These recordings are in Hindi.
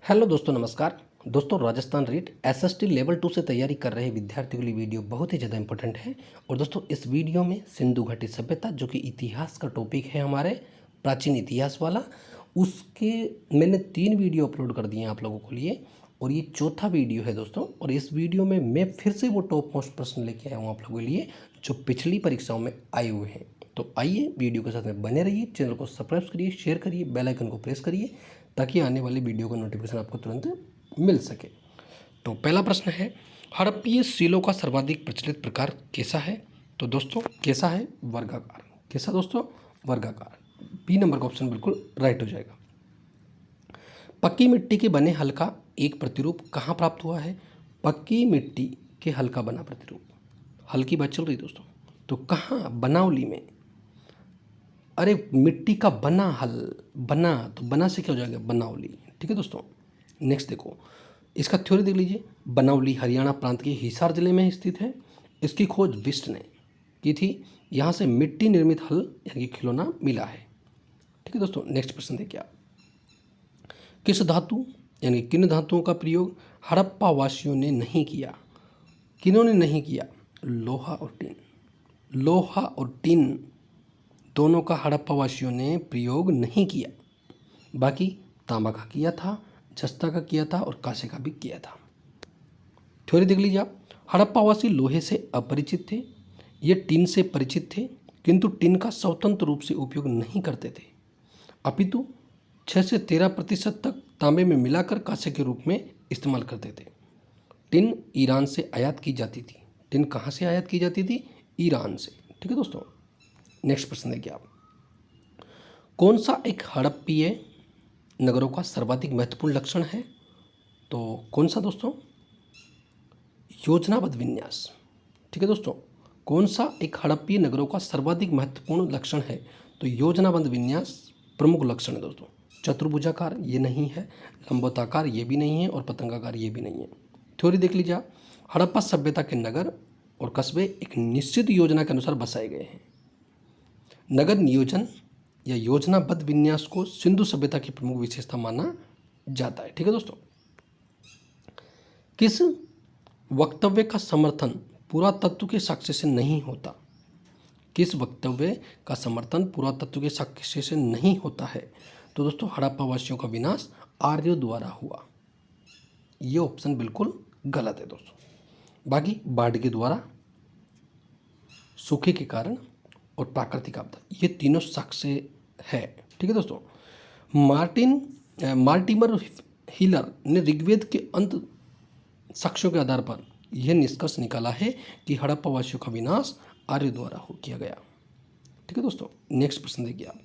हेलो दोस्तों, नमस्कार दोस्तों। राजस्थान रीट एसएसटी लेवल 2 से तैयारी कर रहे विद्यार्थियों के लिए वीडियो बहुत ही ज़्यादा इंपॉर्टेंट है। और दोस्तों, इस वीडियो में सिंधु घाटी सभ्यता जो कि इतिहास का टॉपिक है, हमारे प्राचीन इतिहास वाला, उसके मैंने 3 वीडियो अपलोड कर दिए हैं आप लोगों के लिए, और ये चौथा वीडियो है दोस्तों। और इस वीडियो में मैं फिर से वो टॉप मोस्ट प्रश्न लेके आया हूँ आप लोगों के लिए जो पिछली परीक्षाओं में आए हुए हैं। तो आइए वीडियो के साथ में बने रहिए, चैनल को सब्सक्राइब करिए, शेयर करिए, बेल आइकन को प्रेस करिए ताकि आने वाली वीडियो का नोटिफिकेशन आपको तुरंत मिल सके। तो पहला प्रश्न है, हड़प्पीय शिलों का सर्वाधिक प्रचलित प्रकार कैसा है? तो दोस्तों कैसा है? वर्गाकार। कैसा दोस्तों? वर्गाकार। बी नंबर का ऑप्शन बिल्कुल राइट हो जाएगा। पक्की मिट्टी के बने हल का एक प्रतिरूप कहाँ प्राप्त हुआ है? पक्की मिट्टी के हल का बना प्रतिरूप, हल की बात चल रही दोस्तों, तो कहाँ? बनावली में। अरे मिट्टी का बना हल, बना तो बना से क्या हो जाएगा? बनावली। ठीक है दोस्तों। नेक्स्ट देखो, इसका थ्योरी देख लीजिए। बनावली हरियाणा प्रांत के हिसार जिले में स्थित है। इसकी खोज बिष्ट ने की थी। यहाँ से मिट्टी निर्मित हल यानी कि खिलौना मिला है। ठीक है दोस्तों। नेक्स्ट प्रश्न देखिए आप, किस धातु यानी किन धातुओं का प्रयोग हड़प्पा वासियों ने नहीं किया? किन्होंने नहीं किया? लोहा और टिन। लोहा और टिन दोनों का हड़प्पा वासियों ने प्रयोग नहीं किया। बाकी तांबा का किया था, जस्ता का किया था और कांसे का भी किया था। थ्योरी देख लीजिए आप। हड़प्पावासी लोहे से अपरिचित थे, ये टिन से परिचित थे, किंतु टिन का स्वतंत्र रूप से उपयोग नहीं करते थे, अपितु 6 से 13% तक तांबे में मिलाकर कांसे के रूप में इस्तेमाल करते थे। टिन ईरान से आयात की जाती थी। टिन कहाँ से आयात की जाती थी? ईरान से। ठीक है दोस्तों। नेक्स्ट प्रश्न देखिए आप, कौन सा एक हड़प्पीय नगरों का सर्वाधिक महत्वपूर्ण लक्षण है? तो कौन सा दोस्तों? योजनाबद्ध विन्यास। ठीक है दोस्तों। कौन सा एक हड़प्पीय नगरों का सर्वाधिक महत्वपूर्ण लक्षण है? तो योजनाबद्ध विन्यास प्रमुख लक्षण है दोस्तों। चतुर्भुजाकार ये नहीं है, लंबोताकार ये भी नहीं है, और पतंगाकार ये भी नहीं है। थ्योरी देख लीजिए आप। हड़प्पा सभ्यता के नगर और कस्बे एक निश्चित योजना के अनुसार बसाए गए हैं। नगर नियोजन या योजनाबद्ध विन्यास को सिंधु सभ्यता की प्रमुख विशेषता माना जाता है। ठीक है दोस्तों। किस वक्तव्य का समर्थन पुरातत्व के साक्ष्य से नहीं होता? किस वक्तव्य का समर्थन पुरातत्व के साक्ष्य से नहीं होता है? तो दोस्तों हड़प्पा वासियों का विनाश आर्यों द्वारा हुआ। ये ऑप्शन बिल्कुल गलत है दोस्तों। बाकी बाढ़ के द्वारा, सूखे के कारण और प्राकृतिक आपदा, ये तीनों साक्ष्य है। ठीक है दोस्तों। मार्टिमर हिलर ने ऋग्वेद के अंत साक्ष्यों के आधार पर यह निष्कर्ष निकाला है कि हड़प्पा वासियों का विनाश आर्य द्वारा किया गया। ठीक है दोस्तों। नेक्स्ट प्रश्न देखिए आप,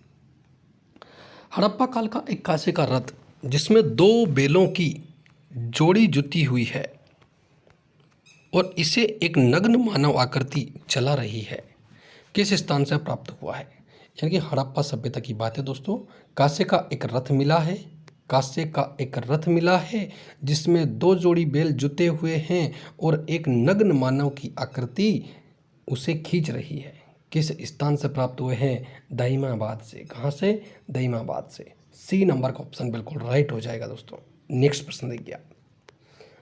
हड़प्पा काल का एक कांसे का रथ जिसमें 2 बैलों की जोड़ी जुती हुई है और इसे एक नग्न मानव आकृति चला रही है, किस स्थान से प्राप्त हुआ है? यानी कि हड़प्पा सभ्यता की बात है दोस्तों। कांसे का एक रथ मिला है, कांसे का एक रथ मिला है जिसमें 2 जोड़ी बैल जुते हुए हैं और एक नग्न मानव की आकृति उसे खींच रही है। किस स्थान से प्राप्त हुए हैं? दाहिमाबाद से। कहाँ से? दाहिमाबाद से। सी नंबर का ऑप्शन बिल्कुल राइट हो जाएगा दोस्तों। नेक्स्ट प्रश्न देखिए आप।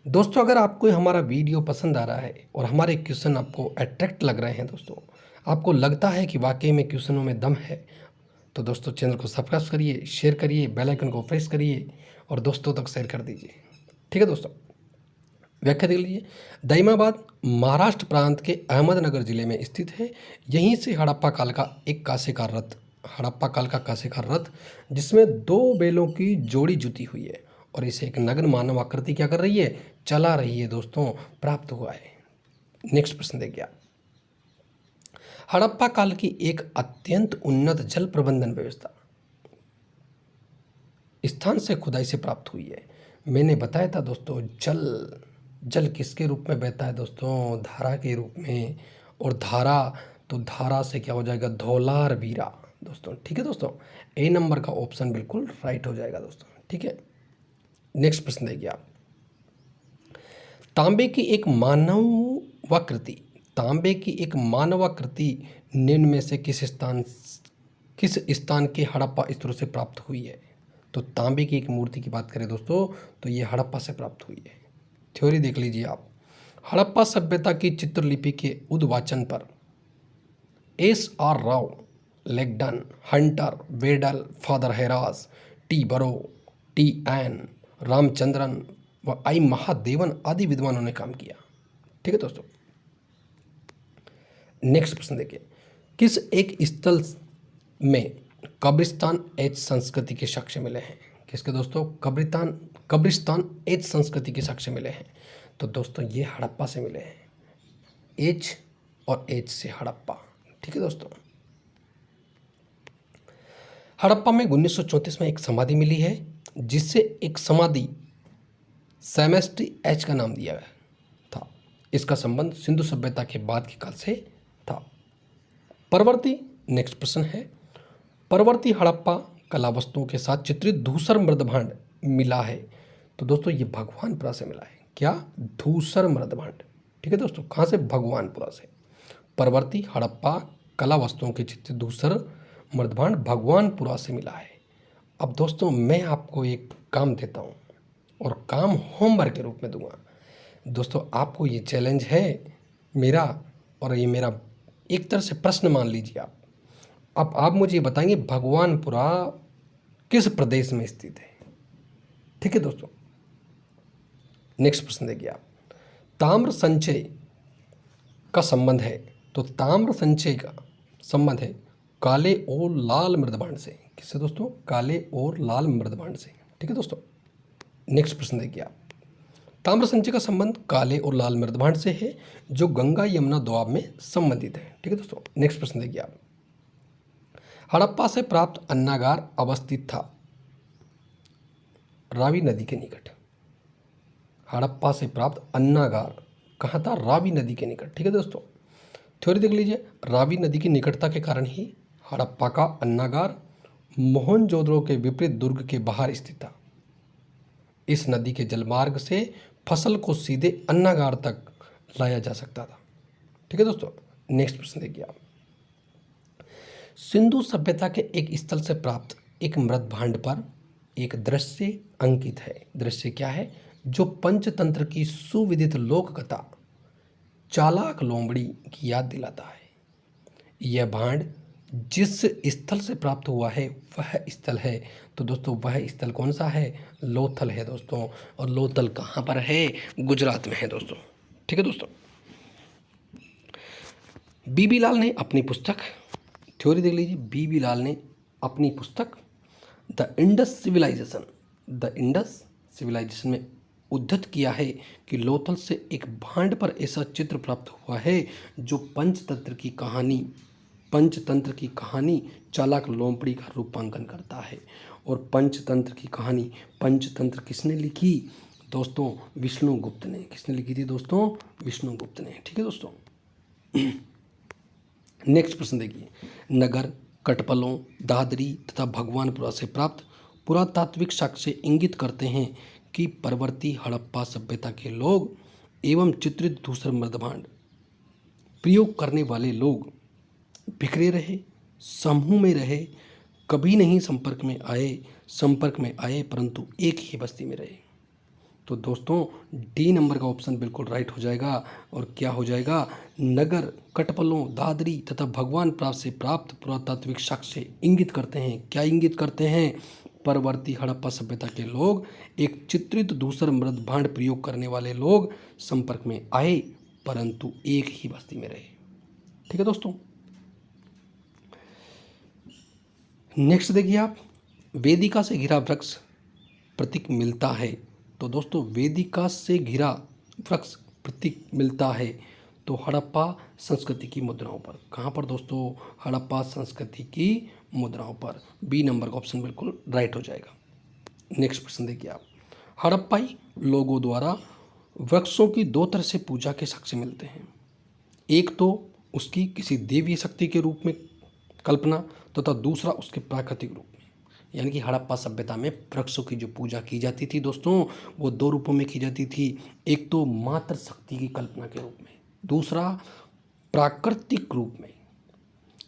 दोस्तों अगर आपको हमारा वीडियो पसंद आ रहा है और हमारे क्वेश्चन आपको अट्रैक्ट लग रहे हैं दोस्तों, आपको लगता है कि वाकई में क्वेश्चनों में दम है, तो दोस्तों चैनल को सब्सक्राइब करिए, शेयर करिए, बेल आइकन को प्रेस करिए और दोस्तों तक शेयर कर दीजिए। ठीक है दोस्तों। व्याख्या देख लीजिए। दाइमाबाद महाराष्ट्र प्रांत के अहमदनगर जिले में स्थित है। यहीं से हड़प्पा काल का एक कांसे का रथ, हड़प्पा काल का कांसे का रथ जिसमें 2 बैलों की जोड़ी जुती हुई है और इसे एक नग्न मानव आकृति क्या कर रही है? चला रही है दोस्तों, प्राप्त हुआ है। नेक्स्ट प्रश्न देखिए आप, हड़प्पा काल की एक अत्यंत उन्नत जल प्रबंधन व्यवस्था स्थान से खुदाई से प्राप्त हुई है। मैंने बताया था दोस्तों, जल किसके रूप में बहता है दोस्तों? धारा के रूप में। और धारा, तो धारा से क्या हो जाएगा? धौलार वीरा दोस्तों। ठीक है दोस्तों। ए नंबर का ऑप्शन बिल्कुल राइट हो जाएगा दोस्तों। ठीक है। नेक्स्ट प्रश्न देखिए आप, तांबे की एक मानवाकृति, तांबे की एक मानवाकृति निम्न में से किस स्थान के हड़प्पा स्तरों से प्राप्त हुई है? तो तो तांबे की एक मूर्ति की बात करें दोस्तों तो ये हड़प्पा से प्राप्त हुई है। थ्योरी देख लीजिए आप। हड़प्पा सभ्यता की चित्रलिपि के उद्वाचन पर S.R. Rao, Langdon, Hunter, Waddell, father Heras, T Burrow, T.N. Ramachandran व आई महादेवन आदि विद्वानों ने काम किया। ठीक है दोस्तों। नेक्स्ट प्रश्न देखिए, किस एक स्थल में कब्रिस्तान एज संस्कृति के साक्ष्य मिले हैं? किसके दोस्तों? कब्रिस्तान एज संस्कृति के साक्ष्य मिले हैं। तो दोस्तों ये हड़प्पा से मिले हैं। एज और एज से हड़प्पा। ठीक है दोस्तों। हड़प्पा में 1934 में एक समाधि मिली है जिससे एक समाधि सेमेस्ट्री एच का नाम दिया गया था। इसका संबंध सिंधु सभ्यता के बाद के काल से था। परवर्ती नेक्स्ट प्रश्न है, परवर्ती हड़प्पा कला वस्तुओं के साथ चित्रित धूसर मृदभांड मिला है। तो दोस्तों ये भगवानपुरा से मिला है। क्या? धूसर मृदभांड। ठीक है दोस्तों। कहाँ से? भगवानपुरा से। परवर्ती हड़प्पा कला वस्तुओं के चित्रित धूसर मृदभांड भगवानपुरा से मिला है। अब दोस्तों मैं आपको एक काम देता हूँ और काम होमवर्क के रूप में दूंगा। दोस्तों आपको ये चैलेंज है मेरा, और ये मेरा एक तरह से प्रश्न मान लीजिए आप। अब आप मुझे बताएंगे भगवानपुरा किस प्रदेश में स्थित है। ठीक है दोस्तों। नेक्स्ट प्रश्न देखिए आप, ताम्र संचय का संबंध है। तो ताम्र संचय का संबंध है काले और लाल मृदभांड से। किससे दोस्तों? काले और लाल मृदभांड से। ठीक है दोस्तों। नेक्स्ट प्रश्न देखिए आप, ताम्र संचय का संबंध काले और लाल मृदभांड से है जो गंगा यमुना दोआब में संबंधित है। ठीक है दोस्तों। नेक्स्ट प्रश्न देखिए आप, हड़प्पा से प्राप्त अन्नागार अवस्थित था रावी नदी के निकट। हड़प्पा से प्राप्त अन्नागार कहाँ था? रावी नदी के निकट। ठीक है दोस्तों। थ्योरी देख लीजिए, रावी नदी की निकटता के कारण ही हड़प्पा का अन्नागार मोहनजोदड़ो के विपरीत दुर्ग के बाहर स्थित था। इस नदी के जलमार्ग से फसल को सीधे अन्नागार तक लाया जा सकता था। ठीक है दोस्तों। नेक्स्ट प्रश्न देखिए आप, सिंधु सभ्यता के एक स्थल से प्राप्त एक मृदभांड पर एक दृश्य अंकित है। दृश्य क्या है? जो पंचतंत्र की सुविदित लोक कथा चालाक लोमड़ी की याद दिलाता है। यह भांड जिस स्थल से प्राप्त हुआ है वह स्थल है। तो दोस्तों वह स्थल कौन सा है? लोथल है दोस्तों। और लोथल कहाँ पर है? गुजरात में है दोस्तों। ठीक है दोस्तों। बीबी लाल ने अपनी पुस्तक, थ्योरी देख लीजिए, बीबी लाल ने अपनी पुस्तक द इंडस सिविलाइजेशन में उद्धृत किया है कि लोथल से एक भांड पर ऐसा चित्र प्राप्त हुआ है जो पंचतंत्र की कहानी चालाक लोमड़ी का रूपांकन करता है। और पंचतंत्र किसने लिखी दोस्तों? विष्णुगुप्त ने। किसने लिखी थी दोस्तों? विष्णुगुप्त ने। ठीक है दोस्तों। नेक्स्ट प्रश्न देखिए, नगर, कटपलों, दादरी तथा भगवानपुरा से प्राप्त पुरातात्विक साक्ष्य इंगित करते हैं कि परवर्ती हड़प्पा सभ्यता के लोग एवं चित्रित धूसर मृदभांड प्रयोग करने वाले लोग बिखरे रहे, समूह में रहे, कभी नहीं संपर्क में आए परंतु एक ही बस्ती में रहे। तो दोस्तों डी नंबर का ऑप्शन बिल्कुल राइट हो जाएगा। और क्या हो जाएगा? नगर, कटपलों, दादरी तथा भगवानपुरा से प्राप्त पुरातात्विक साक्ष्य इंगित करते हैं। क्या इंगित करते हैं? परवर्ती हड़प्पा सभ्यता के लोग एक चित्रित धूसर मृदभांड प्रयोग करने वाले लोग संपर्क में आए परंतु एक ही बस्ती में रहे। ठीक है दोस्तों। नेक्स्ट देखिए आप, वेदिका से घिरा वृक्ष प्रतीक मिलता है। तो दोस्तों वेदिका से घिरा वृक्ष प्रतीक मिलता है तो हड़प्पा संस्कृति की मुद्राओं पर। कहाँ पर दोस्तों? हड़प्पा संस्कृति की मुद्राओं पर। बी नंबर का ऑप्शन बिल्कुल राइट हो जाएगा। नेक्स्ट प्रश्न देखिए आप, हड़प्पाई लोगों द्वारा वृक्षों की दो तरह से पूजा के साक्ष्य मिलते हैं। एक तो उसकी किसी देवी शक्ति के रूप में कल्पना तथा दूसरा उसके प्राकृतिक रूप में। यानी कि हड़प्पा सभ्यता में वृक्षों की जो पूजा की जाती थी दोस्तों वो दो रूपों में की जाती थी। एक तो मातृ शक्ति की कल्पना के रूप में, दूसरा प्राकृतिक रूप में।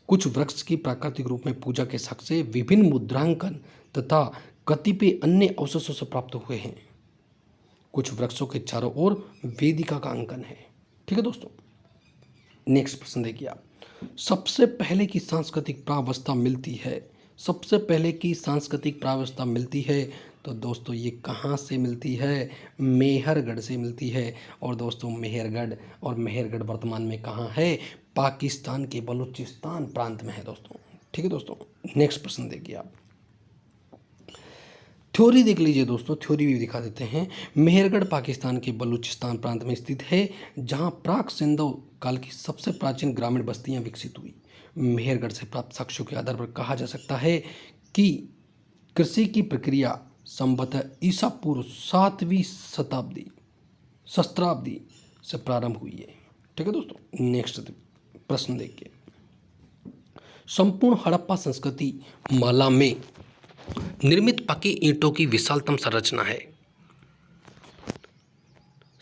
कुछ वृक्ष की प्राकृतिक रूप में पूजा के साक्ष्य विभिन्न मुद्रांकन तथा कतिपय अन्य अवशेषों से प्राप्त हुए हैं। कुछ वृक्षों के चारों ओर वेदिका का अंकन है। ठीक है दोस्तों, नेक्स्ट प्रश्न देखिए आप। सबसे पहले की सांस्कृतिक प्रावस्था मिलती है, सबसे पहले की सांस्कृतिक प्रावस्था मिलती है तो दोस्तों ये कहाँ से मिलती है? मेहरगढ़ से मिलती है। और दोस्तों मेहरगढ़ वर्तमान में कहाँ है? पाकिस्तान के बलूचिस्तान प्रांत में है दोस्तों। ठीक है दोस्तों, नेक्स्ट प्रश्न देखिए आप। थ्योरी देख लीजिए दोस्तों, थ्योरी भी दिखा देते हैं। मेहरगढ़ पाकिस्तान के बलूचिस्तान प्रांत में स्थित है, जहां प्राक सिंधु काल की सबसे प्राचीन ग्रामीण बस्तियां विकसित हुई। मेहरगढ़ से प्राप्त साक्ष्यों के आधार पर कहा जा सकता है कि कृषि की प्रक्रिया संभवतः ईसा पूर्व 7वीं शताब्दी सहस्त्राब्दी से प्रारंभ हुई है। ठीक है दोस्तों, नेक्स्ट प्रश्न देखिए। संपूर्ण हड़प्पा संस्कृति माला में निर्मित पकी ईंटों की विशालतम संरचना है।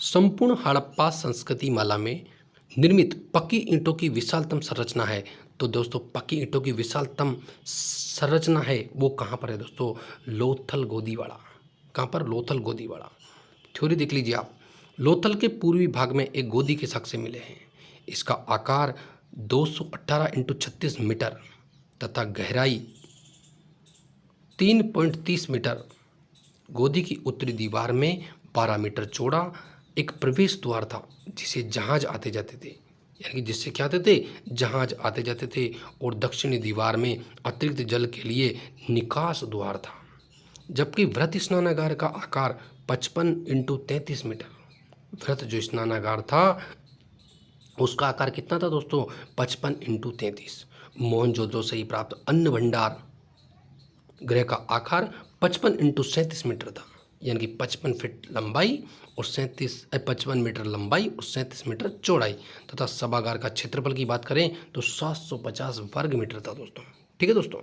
संपूर्ण हड़प्पा संस्कृति माला में निर्मित पकी ईंटों की विशालतम संरचना है। तो दोस्तों पकी ईंटों की विशालतम संरचना है वो कहाँ पर है दोस्तों? लोथल गोदीवाड़ा। कहाँ पर? लोथल गोदीवाड़ा। थ्योरी देख लीजिए आप। लोथल के पूर्वी भाग में एक गोदी के साक्ष्य मिले हैं। इसका आकार 218 × 36 मीटर तथा गहराई 3.30 मीटर। गोदी की उत्तरी दीवार में 12 मीटर चौड़ा एक प्रवेश द्वार था, जिसे जहाज आते जाते थे, यानी कि जिससे क्या आते थे? जहाज आते जाते थे। और दक्षिणी दीवार में अतिरिक्त जल के लिए निकास द्वार था। जबकि वृहत स्नानागार का आकार 55 × 33 मीटर। वृहत जो स्नानागार था उसका आकार कितना था दोस्तों? 55 × 33। मोहनजोदड़ो से ही प्राप्त अन्न भंडार गृह का आकार 55 × 37 मीटर था, यानी कि 55 फीट लंबाई और 55 मीटर लंबाई और 37 मीटर चौड़ाई तथा सभागार का क्षेत्रफल की बात करें तो 750 वर्ग मीटर था दोस्तों। ठीक है दोस्तों,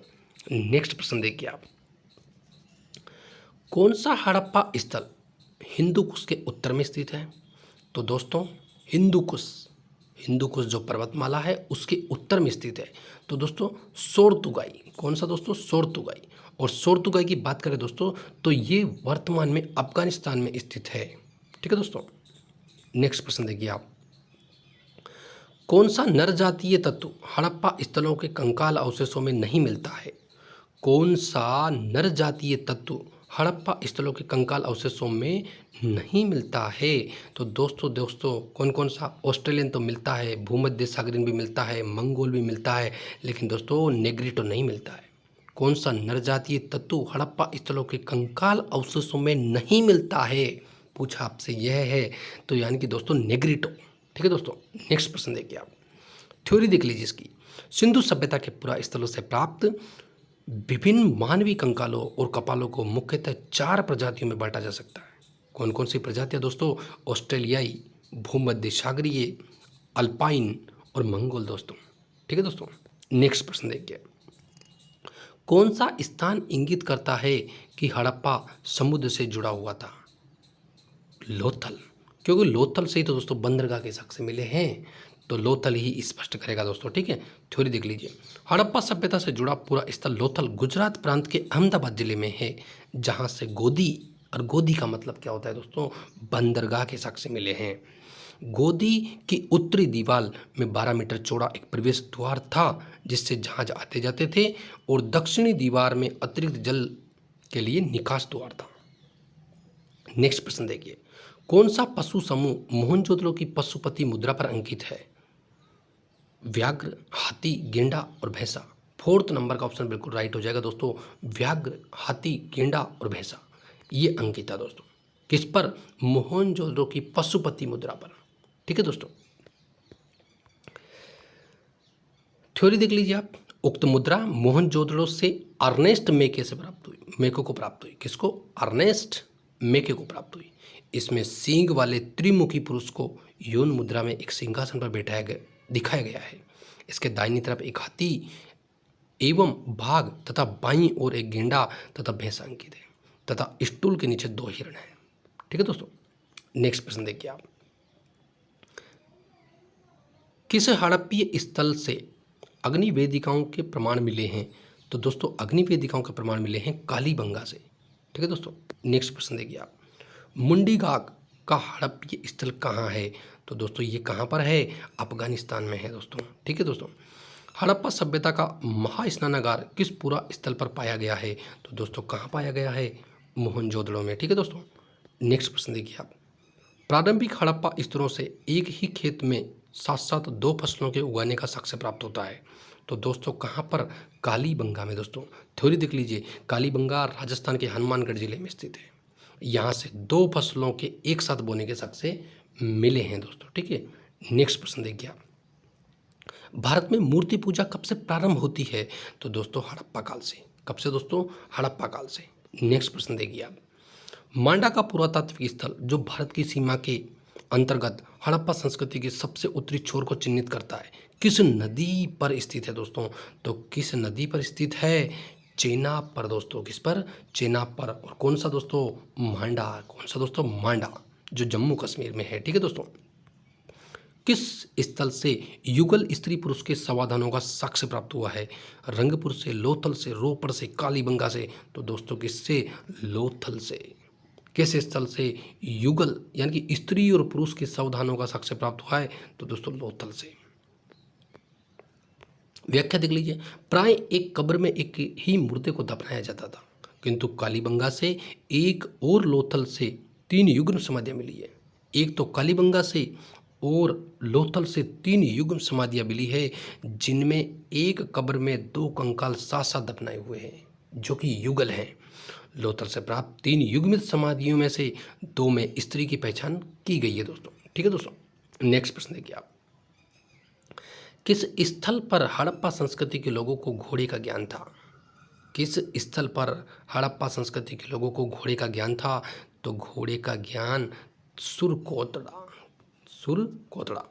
नेक्स्ट प्रश्न देखिए आप। कौन सा हड़प्पा स्थल हिंदू कुश के उत्तर में स्थित है? तो दोस्तों हिंदू कुश जो पर्वतमाला है उसके उत्तर में स्थित है। तो दोस्तों सोरतुगाई। कौन सा दोस्तों? सोरतुगाई। और सोरतुगाई की बात करें दोस्तों तो ये वर्तमान में अफगानिस्तान में स्थित है। ठीक है दोस्तों, नेक्स्ट प्रश्न देखिए आप। कौन सा नर जातीय तत्व हड़प्पा स्थलों के कंकाल अवशेषों में नहीं मिलता है? कौन सा नर जातीय तत्व हड़प्पा स्थलों के कंकाल अवशेषों में नहीं मिलता है? तो दोस्तों कौन कौन सा? ऑस्ट्रेलियन तो मिलता है, भूमध्य सागरीय भी मिलता है, मंगोल भी मिलता है, लेकिन दोस्तों नेग्रिटो नहीं मिलता है। कौन सा नर जातीय तत्व हड़प्पा स्थलों के कंकाल अवशेषों में नहीं मिलता है? पूछा आपसे यह है, तो यानी कि दोस्तों नेग्रिटो। ठीक है दोस्तों, नेक्स्ट प्रश्न देखिए आप। थ्योरी देख लीजिए इसकी। सिंधु सभ्यता के पुरा स्थलों से प्राप्त विभिन्न मानवीय कंकालों और कपालों को मुख्यतः 4 प्रजातियों में बांटा जा सकता है। कौन कौन सी प्रजातियां दोस्तों? ऑस्ट्रेलियाई, भूमध्य सागरीय, अल्पाइन और मंगोल दोस्तों। ठीक है दोस्तों, नेक्स्ट प्रश्न देखिए। कौन सा स्थान इंगित करता है कि हड़प्पा समुद्र से जुड़ा हुआ था? लोथल, क्योंकि लोथल से ही तो दोस्तों बंदरगाह के साक्ष्य मिले हैं, तो लोथल ही स्पष्ट करेगा दोस्तों। ठीक है, थ्योरी देख लीजिए। हड़प्पा सभ्यता से जुड़ा पूरा स्थल लोथल गुजरात प्रांत के अहमदाबाद जिले में है, जहां से गोदी, और गोदी का मतलब क्या होता है दोस्तों? बंदरगाह के साक्ष्य मिले हैं। गोदी की उत्तरी दीवार में 12 मीटर चौड़ा एक प्रवेश द्वार था, जिससे जहाज आते जाते थे, और दक्षिणी दीवार में अतिरिक्त जल के लिए निकास द्वार था। नेक्स्ट प्रश्न देखिए। कौन सा पशु समूह मोहनजोदड़ो की पशुपति मुद्रा पर अंकित है? व्याघ्र, हाथी, गेंडा और भैंसा। 4th नंबर का ऑप्शन बिल्कुल राइट हो जाएगा दोस्तों। व्याघ्र, हाथी, गेंडा और भैंसा ये अंकित है दोस्तों। किस पर? मोहनजोदड़ो की पशुपति मुद्रा पर। ठीक है दोस्तों, थ्योरी देख लीजिए आप। उक्त मुद्रा मोहनजोदड़ो से अर्नेस्ट मेके से प्राप्त हुई, मेको को प्राप्त हुई। किसको? अर्नेस्ट मेके को प्राप्त हुई। इसमें सींग वाले त्रिमुखी पुरुष को यौन मुद्रा में एक सिंहासन पर बैठाया गया दिखाया गया है। इसके दाहिनी तरफ एक हाथी एवं बाघ तथा बाईं ओर एक गेंडा तथा भैंसा अंकित है, तथा स्टूल के नीचे 2 हिरण हैं। ठीक है दोस्तों, नेक्स्ट प्रश्न देखिए आप। किस हड़प्पीय स्थल से अग्नि वेदिकाओं के प्रमाण मिले हैं? तो दोस्तों अग्नि वेदिकाओं के प्रमाण मिले हैं कालीबंगा से। ठीक है दोस्तों। नेक्स्ट प्रश्न देखिए आप, मुंडी घाट का हड़प्पीय स्थल कहाँ है? तो दोस्तों ये कहाँ पर है? अफगानिस्तान में है दोस्तों। ठीक है दोस्तों। हड़प्पा सभ्यता का महास्नानागार किस पूरा स्थल पर पाया गया है? तो दोस्तों कहाँ पाया गया है? मोहनजोदड़ो में। ठीक है दोस्तों। नेक्स्ट प्रश्न देखिए आप, प्रारंभिक हड़प्पा स्तरों से एक ही खेत में साथ साथ दो फसलों के उगाने का साक्ष्य प्राप्त होता है। तो दोस्तों कहाँ पर? कालीबंगा में दोस्तों। थ्योरी देख लीजिए, कालीबंगा राजस्थान के हनुमानगढ़ जिले में स्थित है। यहाँ से दो फसलों के एक साथ बोने के साक्ष्य मिले हैं दोस्तों। ठीक है। नेक्स्ट प्रश्न देखिए आप, भारत में मूर्ति पूजा कब से प्रारंभ होती है? तो दोस्तों हड़प्पा काल से। कब से दोस्तों? हड़प्पा काल से। नेक्स्ट प्रश्न देखिए आप, मांडा का पुरातात्विक स्थल जो भारत की सीमा के अंतर्गत हड़प्पा संस्कृति के सबसे उत्तरी छोर को चिन्हित करता है, किस नदी पर स्थित है दोस्तों? तो किस नदी पर स्थित है? चेनाब पर दोस्तों। किस पर? चेनाब पर। और कौन सा दोस्तों? मांडा। कौन सा दोस्तों? मांडा, जो जम्मू कश्मीर में है। ठीक है दोस्तों। किस स्थल से युगल स्त्री पुरुष के समाधानों का साक्ष्य प्राप्त हुआ है? रंगपुर से, लोथल से, रोपड़ से, कालीबंगा से। तो दोस्तों किससे? लोथल से। किस स्थल से युगल यानी कि स्त्री और पुरुष के सावधानों का साक्ष्य प्राप्त हुआ है? तो दोस्तों लोथल से। व्याख्या देख लीजिए, प्राय एक कब्र में एक ही मुर्दे को दफनाया जाता था, किंतु कालीबंगा से एक और लोथल से 3 युग्म समाधियां मिली है। एक तो कालीबंगा से और लोथल से 3 युग्म समाधियां मिली है, जिनमें एक कब्र में 2 कंकाल साथ साथ दफनाए हुए हैं, जो कि युगल हैं। लोथल से प्राप्त 3 युग्मित समाधियों में से 2 में स्त्री की पहचान की गई है दोस्तों। ठीक है दोस्तों। नेक्स्ट प्रश्न देखिए आप, किस स्थल पर हड़प्पा संस्कृति के लोगों को घोड़े का ज्ञान था? किस स्थल पर हड़प्पा संस्कृति के लोगों को घोड़े का ज्ञान था? तो घोड़े का ज्ञान सुरकोतड़ा। सुरकोतड़ा।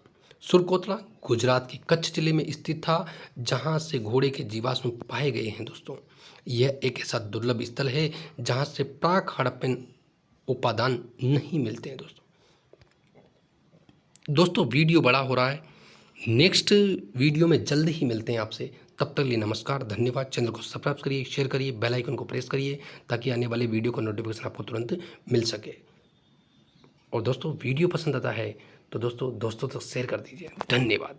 सुरकोतड़ा गुजरात के कच्छ जिले में स्थित था, जहां से घोड़े के जीवाश्म पाए गए हैं दोस्तों। यह एक ऐसा दुर्लभ स्थल है जहां से प्राक हड़प्पन उपादान नहीं मिलते हैं दोस्तों। दोस्तों वीडियो बड़ा हो रहा है, नेक्स्ट वीडियो में जल्द ही मिलते हैं आपसे। तब तक लिए नमस्कार, धन्यवाद। चैनल को सब्सक्राइब करिए, शेयर करिए, बेल आइकन को प्रेस करिए, ताकि आने वाले वीडियो का नोटिफिकेशन आपको तुरंत मिल सके। और दोस्तों वीडियो पसंद आता है तो दोस्तों तक शेयर कर दीजिए। धन्यवाद।